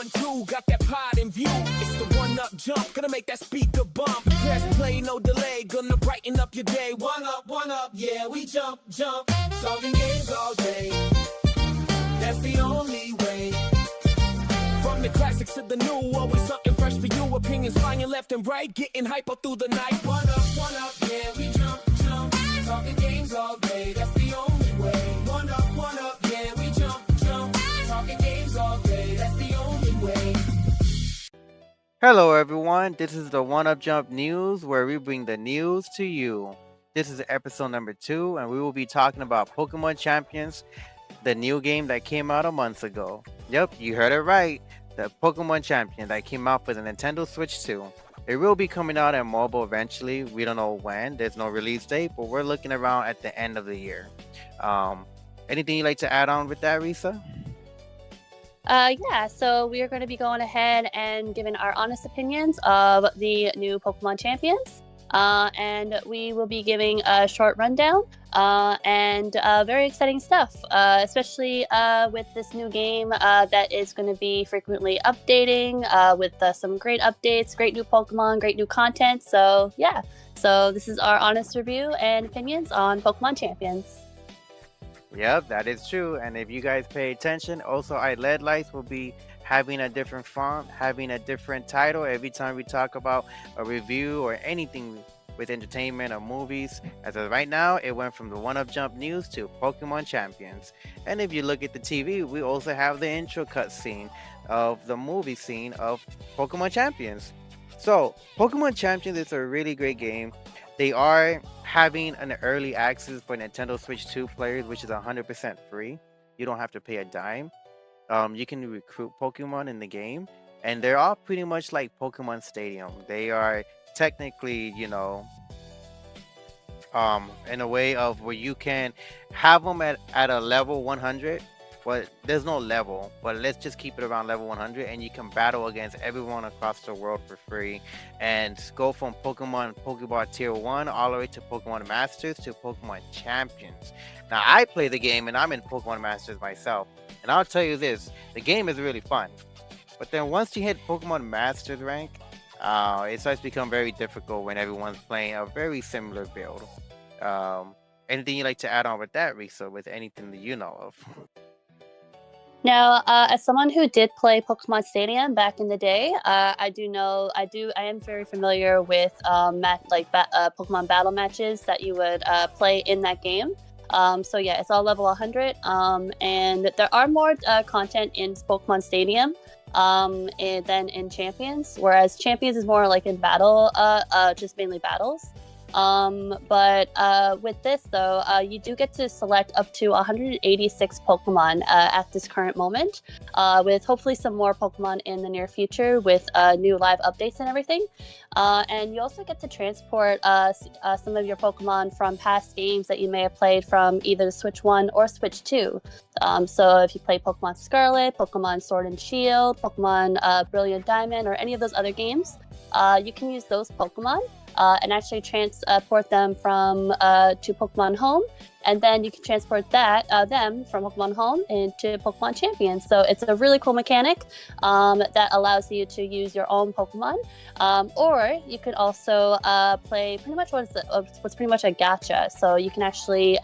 1-2, got that pod in view. It's the one-up jump, gonna make that speaker bump. Press play, no delay, gonna brighten up your day. One up, yeah, we jump. Solving games all day. That's the only way. From the classics to the new, always something fresh for you. Opinions flying left and right, getting hyper through the night. One up, yeah, we jump. Talking games all day, that's the only way. One up, yeah, we jump. Talking games all day, that's the only way. Hello everyone, this is the One Up Jump News where we bring the news to you. This is episode number 2 and we will be talking about Pokemon Champions, the new game that came out a month ago. Yep, you heard it right, the Pokemon Champion that came out for the Nintendo Switch 2. It will be coming out on mobile eventually, we don't know when, there's no release date, but we're looking around at the end of the year. Anything you'd like to add on with that, Risa? Yeah, so we are going to be going ahead and giving our honest opinions of the new Pokemon Champions. And we will be giving a short rundown and very exciting stuff, especially with this new game that is going to be frequently updating with some great updates, great new Pokemon, great new content. So, yeah. So this is our honest review and opinions on Pokemon Champions. Yep, that is true. And if you guys pay attention, also our LED lights will be having a different font, having a different title every time we talk about a review or anything with entertainment or movies. As of right now, it went from the One Up Jump News to Pokemon Champions. And if you look at the TV, we also have the intro cutscene of the movie scene of Pokemon Champions. So, Pokemon Champions is a really great game. They are having an early access for Nintendo Switch 2 players, which is 100% free. You don't have to pay a dime. You can recruit Pokemon in the game, and they're all pretty much like Pokemon Stadium. They are technically, in a way of where you can have them at a level 100, but there's no level, but let's just keep it around level 100, and you can battle against everyone across the world for free and go from Pokeball Tier 1 all the way to Pokemon Masters to Pokemon Champions. Now, I play the game, and I'm in Pokemon Masters myself, and I'll tell you this, the game is really fun, but then once you hit Pokemon Masters rank, it starts to become very difficult when everyone's playing a very similar build. Anything you'd like to add on with that, Risa, with anything that you know of? Now, as someone who did play Pokemon Stadium back in the day, I am very familiar with Pokemon battle matches that you would play in that game. So yeah, it's all level 100, and there are more content in Pokemon Stadium than in Champions, whereas Champions is more like in battle, just mainly battles. But with this though, you do get to select up to 186 Pokemon at this current moment, with hopefully some more Pokemon in the near future with new live updates and everything. And you also get to transport some of your Pokemon from past games that you may have played from either the Switch 1 or Switch 2. So if you play Pokemon Scarlet, Pokemon Sword and Shield, Pokemon Brilliant Diamond, or any of those other games, you can use those Pokemon and actually transport them to Pokemon Home, and then you can transport them from Pokemon Home into Pokemon Champions. So it's a really cool mechanic that allows you to use your own Pokemon, or you could also play pretty much what's pretty much a gacha. So you can actually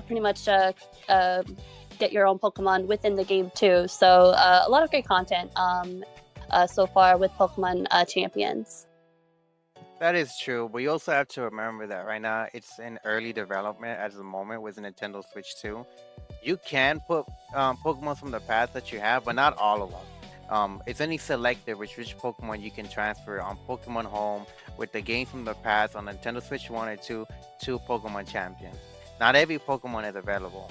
pretty much get your own Pokemon within the game too. So a lot of great content so far with Pokemon Champions. That is true, but you also have to remember that right now it's in early development at the moment with the Nintendo Switch 2. You can put Pokemon from the past that you have, but not all of them. It's only selected which Pokemon you can transfer on Pokemon Home with the games from the past on Nintendo Switch 1 or 2 to Pokemon Champions. Not every Pokemon is available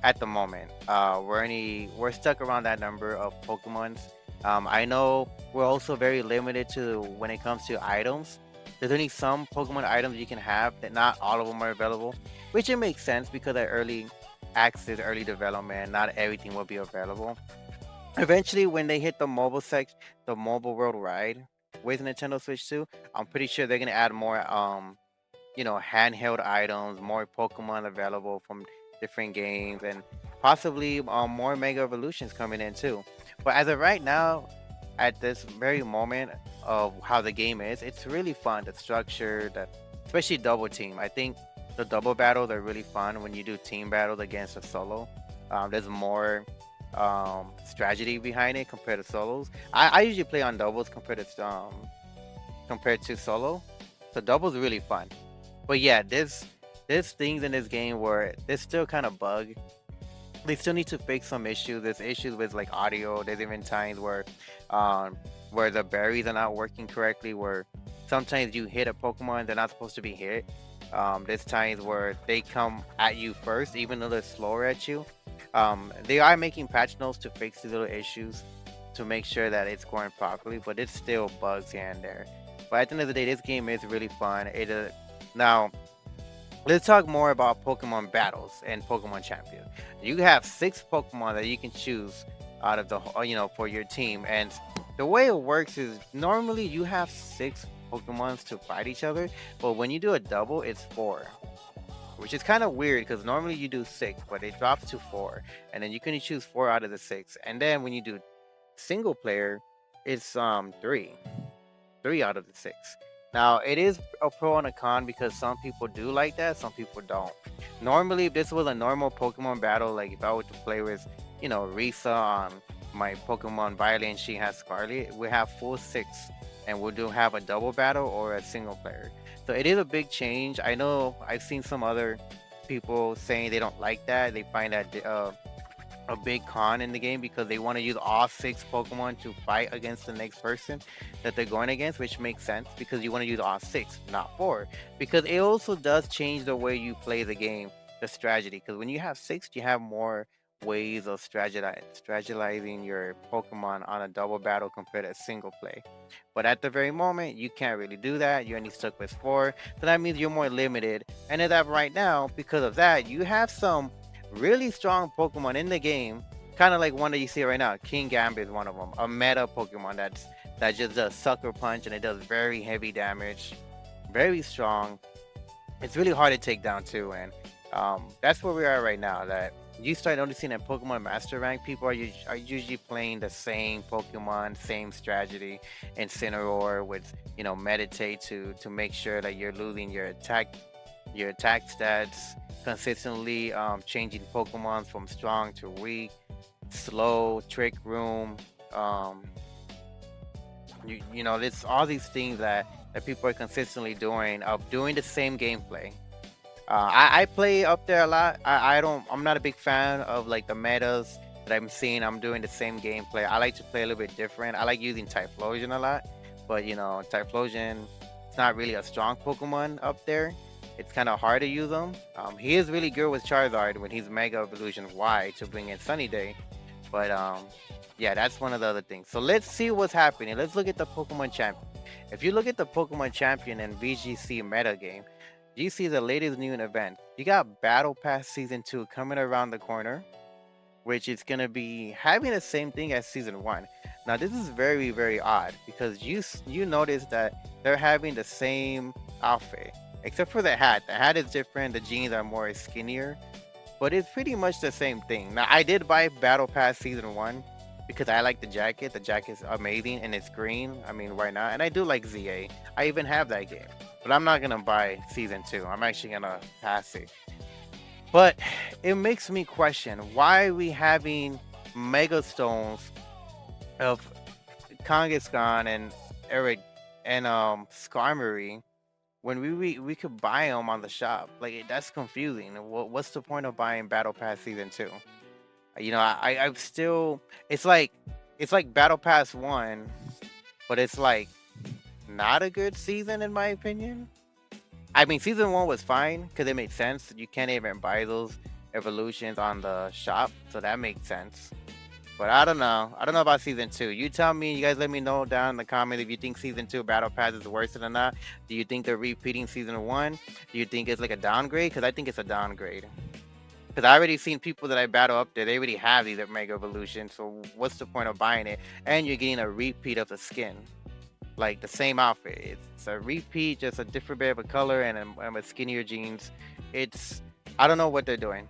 at the moment. We're stuck around that number of Pokemons. I know we're also very limited to when it comes to items. There's only some Pokemon items you can have that not all of them are available, which it makes sense because of early access, early development, not everything will be available. Eventually, when they hit the mobile world ride with Nintendo Switch 2, I'm pretty sure they're gonna add more handheld items, more Pokemon available from different games, and possibly more Mega Evolutions coming in too. But as of right now, at this very moment of how the game is, it's really fun. The structure, that especially double team. I think the double battles are really fun when you do team battles against a solo. There's more strategy behind it compared to solos. I usually play on doubles compared to solo. So doubles are really fun. But yeah, there's things in this game where there's still kind of bug. They still need to fix some issues. There's issues with like audio. There's even times where the berries are not working correctly. Where sometimes you hit a Pokemon they're not supposed to be hit. There's times where they come at you first, even though they're slower at you. They are making patch notes to fix the little issues to make sure that it's going properly, but it's still bugs here and there. But at the end of the day, this game is really fun. Now let's talk more about Pokemon battles and Pokemon Champion. You have 6 Pokemon that you can choose out of the for your team, and the way it works is normally you have 6 Pokemons to fight each other, but when you do a double, it's 4, which is kind of weird because normally you do 6, but it drops to 4, and then you can choose 4 out of the 6, and then when you do single player, it's 3 out of the 6. Now, it is a pro and a con because some people do like that, some people don't. Normally, if this was a normal Pokemon battle, like if I were to play with, Risa on my Pokemon Violet and she has Scarlet, we have full 6, and we'll have a double battle or a single player. So it is a big change. I know I've seen some other people saying they don't like that. They find that a big con in the game because they want to use all 6 Pokemon to fight against the next person that they're going against, which makes sense because you want to use all 6, not 4. Because it also does change the way you play the game, the strategy. Because when you have 6, you have more ways of strategizing your Pokemon on a double battle compared to a single play. But at the very moment, you can't really do that. You're only stuck with 4. So that means you're more limited. And as of right now, because of that, you have some really strong Pokemon in the game, kind of like one that you see right now. King Gambit is one of them, a meta Pokemon that just does Sucker Punch and it does very heavy damage, very strong. It's really hard to take down too, and that's where we are right now. That you start noticing that Pokemon Master Rank people are usually playing the same Pokemon, same strategy, Incineroar with Meditate to make sure that you're losing your attack stats, consistently changing Pokemon from strong to weak, slow, Trick Room. It's all these things that people are consistently doing the same gameplay. I play up there a lot. I'm not a big fan of like the metas that I'm seeing. I'm doing the same gameplay. I like to play a little bit different. I like using Typhlosion a lot, but Typhlosion, it's not really a strong Pokemon up there. It's kind of hard to use him. He is really good with Charizard when he's Mega Evolution Y to bring in Sunny Day. But yeah, that's one of the other things. So let's see what's happening. Let's look at the Pokemon Champion. If you look at the Pokemon Champion and VGC meta game, you see the latest new event. You got Battle Pass Season 2 coming around the corner, which is going to be having the same thing as Season 1. Now, this is very, very odd because you notice that they're having the same outfit. Except for the hat. The hat is different. The jeans are more skinnier. But it's pretty much the same thing. Now, I did buy Battle Pass Season 1 because I like the jacket. The jacket's amazing and it's green. I mean, why not? And I do like ZA. I even have that game. But I'm not going to buy Season 2. I'm actually going to pass it. But it makes me question, why are we having Mega Stones of Kangaskhan and Eric and Skarmory when we could buy them on the shop? Like, that's confusing. What's the point of buying Battle Pass Season 2? I'm still, it's like Battle Pass 1, but it's like not a good season in my opinion. I mean, Season 1 was fine because it made sense. You can't even buy those evolutions on the shop, so that makes sense. But I don't know about Season 2. You tell me. You guys let me know down in the comments if you think Season 2 Battle Pass is worse than or not. Do you think they're repeating Season 1? Do you think it's like a downgrade? Because I think it's a downgrade. Because I already seen people that I battle up there. They already have these Mega Evolutions. So what's the point of buying it? And you're getting a repeat of the skin. Like the same outfit. It's a repeat, just a different bit of a color and with skinnier jeans. I don't know what they're doing.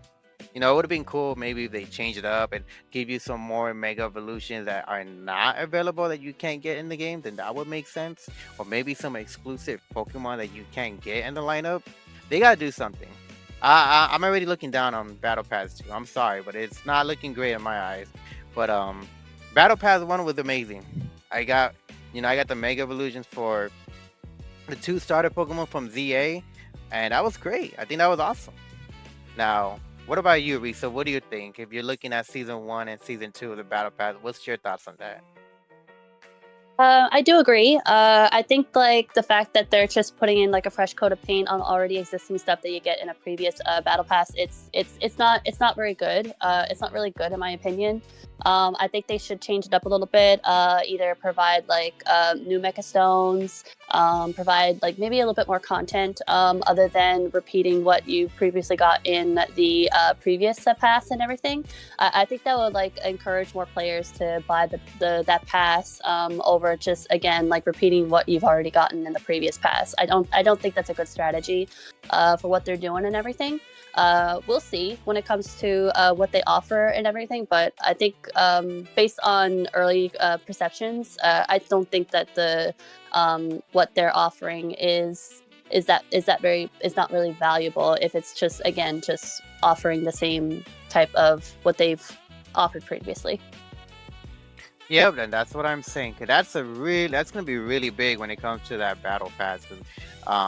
You know, it would have been cool maybe if they change it up and give you some more Mega Evolutions that are not available that you can't get in the game. Then that would make sense. Or maybe some exclusive Pokemon that you can't get in the lineup. They gotta do something. I'm already looking down on Battle Pass 2. I'm sorry, but it's not looking great in my eyes. But Battle Pass 1 was amazing. I got, I got the Mega Evolutions for the 2 starter Pokemon from ZA, and that was great. I think that was awesome. Now, what about you, Risa? What do you think? If you're looking at season 1 and season 2 of the Battle Pass, what's your thoughts on that? I do agree. I think like the fact that they're just putting in like a fresh coat of paint on already existing stuff that you get in a previous battle pass. It's not very good. It's not really good in my opinion. I think they should change it up a little bit. Either provide like new mecha stones, provide like maybe a little bit more content other than repeating what you previously got in the previous pass and everything. I think that would like encourage more players to buy that pass over just again like repeating what you've already gotten in the previous pass. I don't think that's a good strategy for what they're doing and everything. We'll see when it comes to what they offer and everything, but I think based on early perceptions, I don't think that the what they're offering is not really valuable if it's just again just offering the same type of what they've offered previously. Yeah, then that's what I'm saying. 'Cause that's gonna be really big when it comes to that battle pass. 'Cause,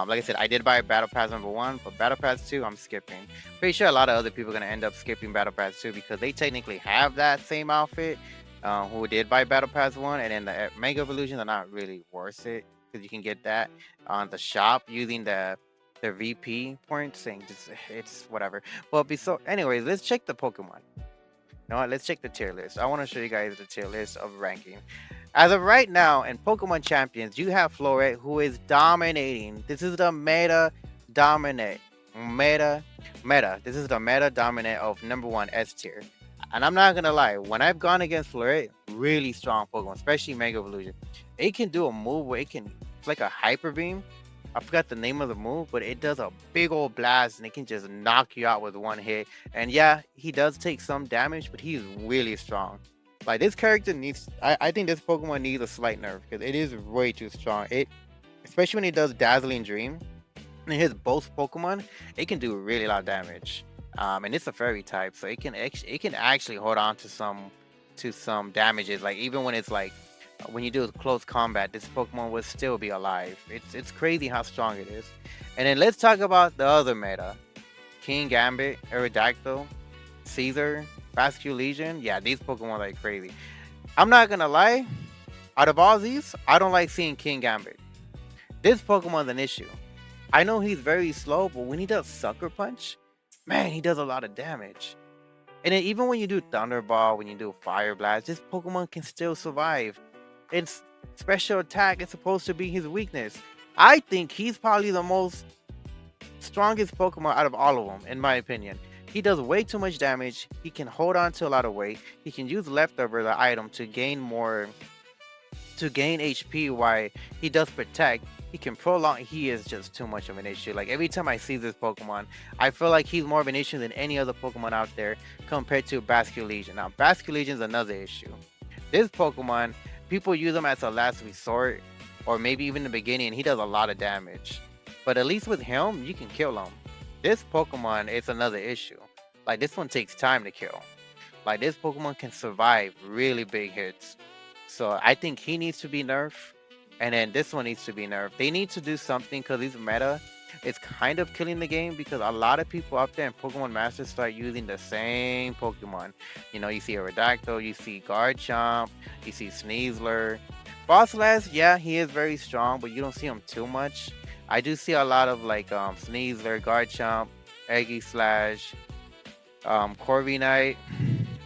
like I said, I did buy battle pass number 1, but battle pass 2, I'm skipping. Pretty sure a lot of other people are gonna end up skipping battle pass 2 because they technically have that same outfit. Who did buy battle pass 1, and then the Mega Evolutions are not really worth it because you can get that on the shop using the VP points. And just it's whatever. Well, anyways, let's check the Pokemon. You know what? Let's check the tier list. I want to show you guys the tier list of ranking. As of right now, in Pokemon Champions, you have Floret, who is dominating. This is the meta dominate. Meta. This is the meta dominant of number 1 S tier. And I'm not gonna lie, when I've gone against Floret, really strong Pokemon, especially Mega Evolution, it can do a move where it's like a Hyper Beam. I forgot the name of the move, but it does a big old blast and it can just knock you out with one hit. And yeah, he does take some damage, but he's really strong. Like this character I think this Pokemon needs a slight nerf because it is way too strong. Especially when it does Dazzling Dream and it hits both Pokemon, it can do really a lot of damage. And it's a fairy type, so it can actually hold on to some damages. Like even when it's like when you do close combat, this Pokemon will still be alive. It's crazy how strong it is. And then let's talk about the other meta: Kingambit, Aerodactyl, Caesar, Basculegion. Yeah, these Pokemon are crazy. I'm not gonna lie, out of all these, I don't like seeing Kingambit. This Pokemon's an issue. I know he's very slow, but when he does Sucker Punch, man, he does a lot of damage. And then even when you do Thunderball, when you do Fire Blast, this Pokemon can still survive. Its special attack is supposed to be his weakness. I think he's probably the most strongest Pokemon out of all of them, in my opinion. He does way too much damage. He can hold on to a lot of weight. He can use leftover the item to gain HP while he does protect. He can prolong. He is just too much of an issue. Like every time I see this Pokemon, I feel like he's more of an issue than any other Pokemon out there compared to Basculegion. Now, Basculegion is another issue. This Pokemon, people use him as a last resort, or maybe even in the beginning, and he does a lot of damage. But at least with him, you can kill him. This Pokemon is another issue. Like this one takes time to kill. Like this Pokemon can survive really big hits. So I think he needs to be nerfed. And then this one needs to be nerfed. They need to do something because these meta is kind of killing the game because a lot of people out there in Pokemon Masters start using the same Pokemon. You know, you see Aerodactyl, you see Garchomp, you see Sneasler. Bosslash, yeah, he is very strong, but you don't see him too much. I do see a lot of like Sneasler, Garchomp, Aegislash, Corviknight.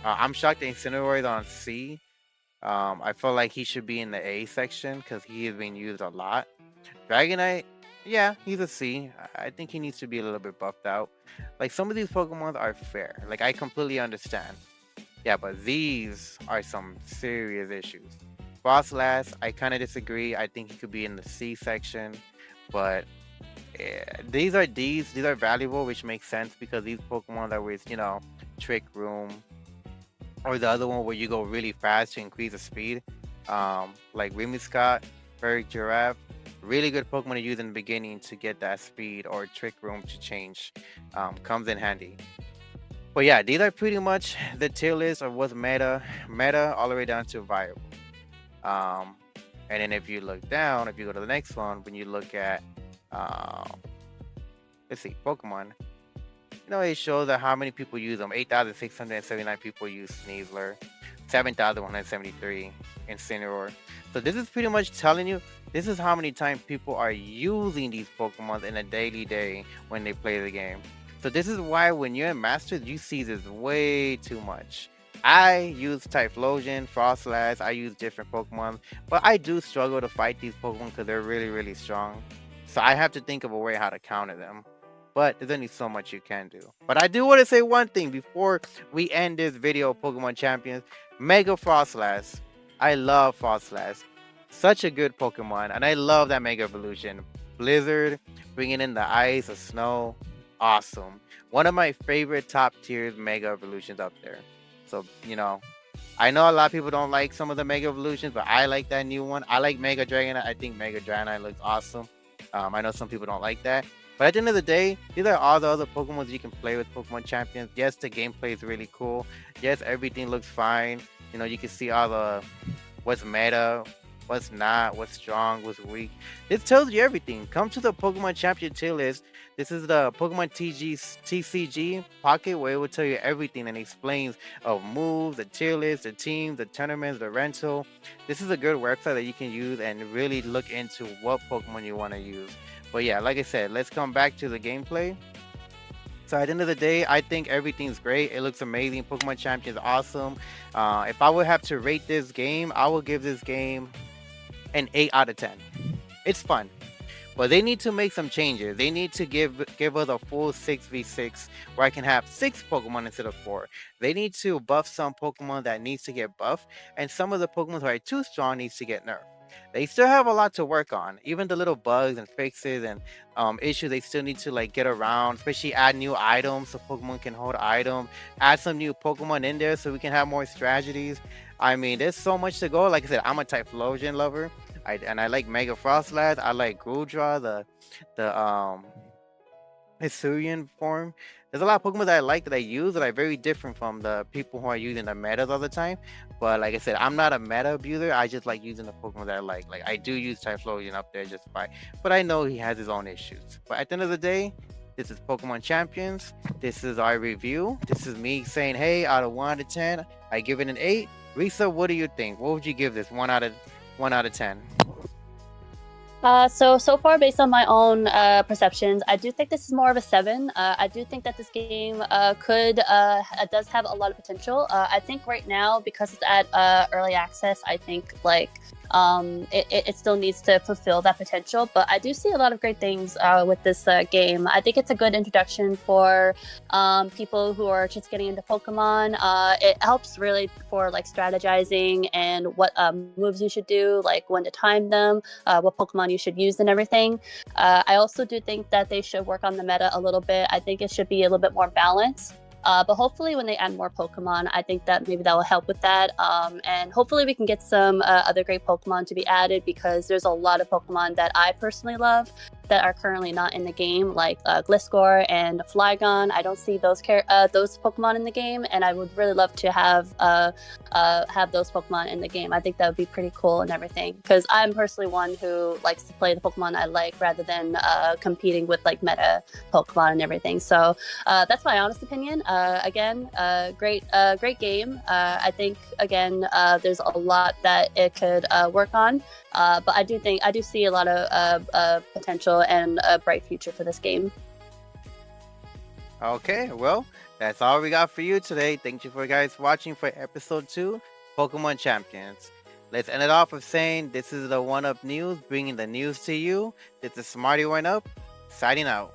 I'm shocked that Incineroar is on C. I feel like he should be in the A section because he is being used a lot. Dragonite, yeah, he's a C. I think he needs to be a little bit buffed out. Like some of these Pokemon are fair. Like I completely understand. Yeah, but these are some serious issues. Bosslash, I kind of disagree. I think he could be in the C section, but these are valuable, which makes sense because these Pokemon that with Trick Room, or the other one where you go really fast to increase the speed, like Scott, Fairy Giraffe. Really good Pokemon to use in the beginning to get that speed, or Trick Room to change. Comes in handy. But yeah, these are pretty much the tier list of what's meta all the way down to viable. Um, and then if you look down, if you go to the next one, when you look at, let's see, Pokemon, it shows that how many people use them. 8,679 people use Sneasler, 7,173 Incineroar. So this is pretty much telling you, this is how many times people are using these Pokemon in a daily day when they play the game. So this is why when you're in Masters, you see this way too much. I use Typhlosion, Frostlass, I use different Pokemon, but I do struggle to fight these Pokemon because they're really, really strong. So I have to think of a way how to counter them. But there's only so much you can do. But I do want to say one thing before we end this video of Pokemon Champions. Mega Frostlass. I love Frostlass. Such a good Pokemon. And I love that Mega Evolution. Blizzard, bringing in the ice or snow. Awesome. One of my favorite top tier Mega Evolutions up there. So, I know a lot of people don't like some of the Mega Evolutions, but I like that new one. I like Mega Dragonite. I think Mega Dragonite looks awesome. I know some people don't like that. But at the end of the day, these are all the other Pokemon you can play with Pokemon Champions. Yes, the gameplay is really cool. Yes, everything looks fine. You can see all the what's meta, what's not, what's strong, what's weak. This tells you everything. Come to the Pokemon Champion tier list. This is the Pokemon TCG Pocket, where it will tell you everything and explains of moves, the tier list, the teams, the tournaments, the rental. This is a good website that you can use and really look into what Pokemon you want to use. But yeah, like I said, let's come back to the gameplay. So at the end of the day, I think everything's great. It looks amazing. Pokemon Champion is awesome. If I would have to rate this game, I would give this game an 8 out of 10. It's fun. But they need to make some changes. They need to give us a full 6v6 where I can have 6 Pokemon instead of 4. They need to buff some Pokemon that needs to get buffed, and some of the Pokemon who are too strong needs to get nerfed. They still have a lot to work on. Even the little bugs and fixes and issues they still need to get around, especially add new items so Pokemon can hold items, add some new Pokemon in there so we can have more strategies. I mean, there's so much to go. Like I said, I'm a Typhlosion lover. I like Mega Frostlass. I like Groudra, the Hisuian form. There's a lot of Pokemon that I like that I use that are very different from the people who are using the metas all the time. But like I said, I'm not a meta abuser. I just like using the Pokemon that I like. Like I do use Typhlosion up there just fine. But I know he has his own issues. But at the end of the day, this is Pokemon Champions. This is our review. This is me saying, hey, out of 1 to 10, I give it an 8. Risa, what do you think? What would you give this 1 out of 10? So far, based on my own perceptions, I do think this is more of a 7. I do think that this game does have a lot of potential. I think right now, because it's at early access, I think it still needs to fulfill that potential. But I do see a lot of great things with this game. I think it's a good introduction for people who are just getting into Pokemon. It helps really for strategizing and what moves you should do, like when to time them, what Pokemon you should use and everything. I also do think that they should work on the meta a little bit. I think it should be a little bit more balanced. But hopefully when they add more Pokemon, I think that maybe that will help with that. And hopefully we can get some other great Pokemon to be added, because there's a lot of Pokemon that I personally love that are currently not in the game, like Gliscor and Flygon. I don't see those Pokemon in the game, and I would really love to have those Pokemon in the game. I think that would be pretty cool and everything, because I'm personally one who likes to play the Pokemon I like rather than competing with meta Pokemon and everything. So that's my honest opinion. Again, great game. I think again there's a lot that it could work on, but I do see a lot of potential and a bright future for this game. Okay, well, that's all we got for you today. Thank you for guys watching for episode 2, Pokemon Champions. Let's end it off with saying this is the 1UP News, bringing the news to you. This is Smarty 1UP, signing out.